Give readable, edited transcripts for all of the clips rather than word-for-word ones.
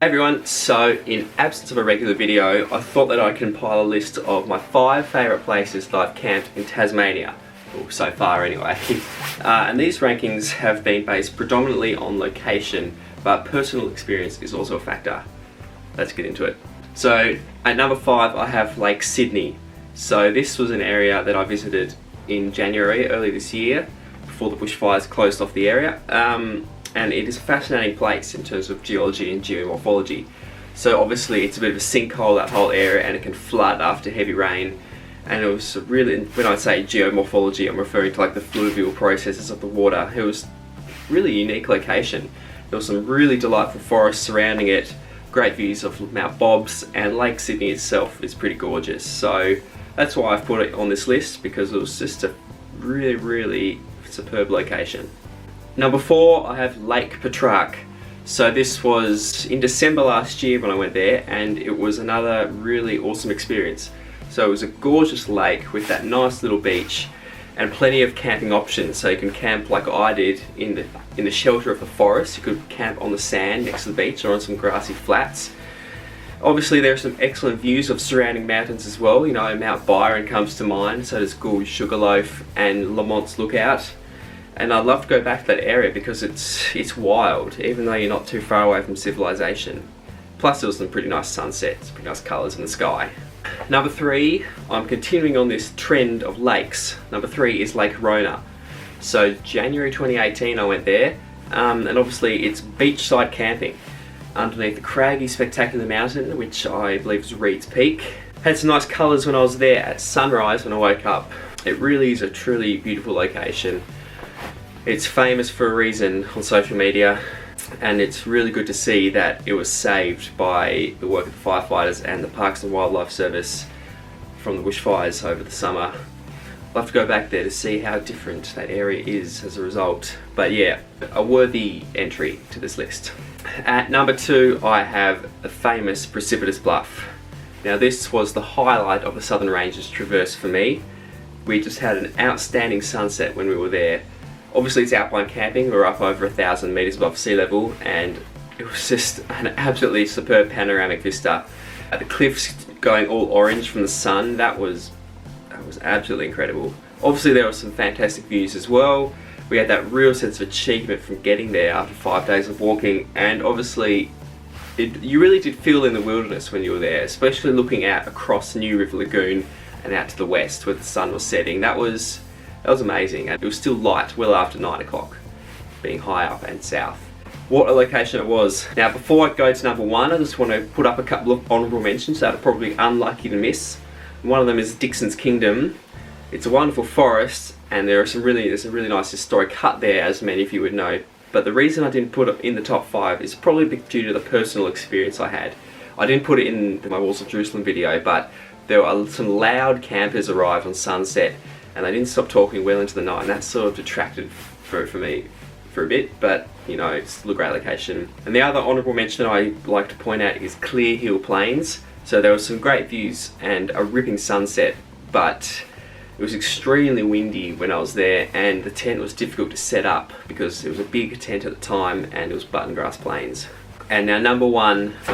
Hey everyone, so in absence of a regular video, I thought that I'd compile a list of my 5 favourite places that I've camped in Tasmania, well, so far anyway. And these rankings have been based predominantly on location, but personal experience is also a factor. Let's get into it. So at number 5 I have Lake Sydney. So this was an area that I visited in January early this year, before the bushfires closed off the area. And it is a fascinating place in terms of geology and geomorphology. So obviously it's a bit of a sinkhole, that whole area, and it can flood after heavy rain. And it was really, when I say geomorphology, I'm referring to like the fluvial processes of the water. It was really a unique location. There was some really delightful forests surrounding it, great views of Mount Bobs, and Lake Sydney itself is pretty gorgeous. So that's why I've put it on this list, because it was just a really superb location. Number 4, I have Lake Petrarch. So this was in December last year when I went there, and it was another really awesome experience. So it was a gorgeous lake with that nice little beach and plenty of camping options. So you can camp like I did in the shelter of the forest. You could camp on the sand next to the beach or on some grassy flats. Obviously there are some excellent views of surrounding mountains as well. You know, Mount Byron comes to mind, so does Gould, Sugarloaf and Lamont's Lookout. And I'd love to go back to that area because it's wild, even though you're not too far away from civilization. Plus there was some pretty nice sunsets, pretty nice colours in the sky. Number 3, I'm continuing on this trend of lakes. Number 3 is Lake Rona. So January 2018 I went there, and obviously it's beachside camping underneath the craggy spectacular mountain, which I believe is Reed's Peak. Had some nice colours when I was there at sunrise when I woke up. It really is a truly beautiful location. It's famous for a reason on social media, and it's really good to see that it was saved by the work of the firefighters and the Parks and Wildlife Service from the bushfires over the summer. I'll have to go back there to see how different that area is as a result. But yeah, a worthy entry to this list. At number 2 I have the famous Precipitous Bluff. Now this was the highlight of the Southern Ranges traverse for me. We just had an outstanding sunset when we were there. Obviously it's alpine camping, we're up over 1,000 metres above sea level, and it was just an absolutely superb panoramic vista. The cliffs going all orange from the sun, that was absolutely incredible. Obviously there were some fantastic views as well. We had that real sense of achievement from getting there after 5 days of walking, and obviously you really did feel in the wilderness when you were there, especially looking out across New River Lagoon and out to the west where the sun was setting. That was amazing, and it was still light well after 9 o'clock, being high up and south. What a location it was. Now before I go to number 1, I just want to put up a couple of honourable mentions that are probably unlucky to miss. One of them is Dixons Kingdom. It's a wonderful forest, and there's a really nice historic hut there, as many of you would know. But the reason I didn't put it in the top 5 is probably due to the personal experience I had. I didn't put it in my Walls of Jerusalem video, but there were some loud campers arrived on sunset, and they didn't stop talking well into the night, and that sort of detracted for me for a bit, but you know, it's still a great location. And the other honourable mention I like to point out is Clear Hill Plains. So there were some great views and a ripping sunset, but it was extremely windy when I was there, and the tent was difficult to set up because it was a big tent at the time and it was button grass plains. And now my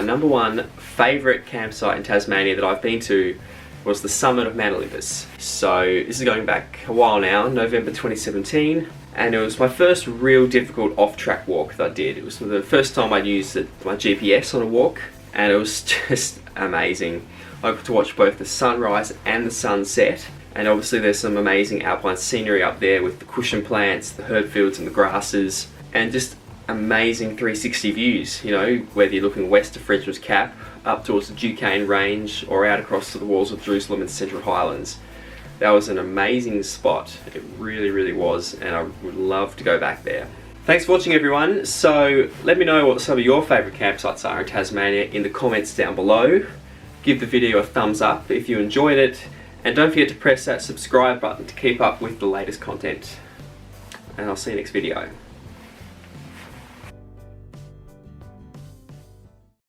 number one favourite campsite in Tasmania that I've been to was the summit of Mount Olympus. So this is going back a while now, November 2017, and it was my first real difficult off-track walk that I did. It was the first time I'd used my GPS on a walk, and it was just amazing. I got to watch both the sunrise and the sunset, and obviously there's some amazing alpine scenery up there with the cushion plants, the herb fields and the grasses, and just amazing 360 views, you know, whether you're looking west of Frenchman's Cap, up towards the Duquesne Range, or out across to the Walls of Jerusalem and Central Highlands. That was an amazing spot. It really was, and I would love to go back there. Thanks for watching everyone. So let me know what some of your favourite campsites are in Tasmania in the comments down below. Give the video a thumbs up if you enjoyed it, and don't forget to press that subscribe button to keep up with the latest content. And I'll see you next video.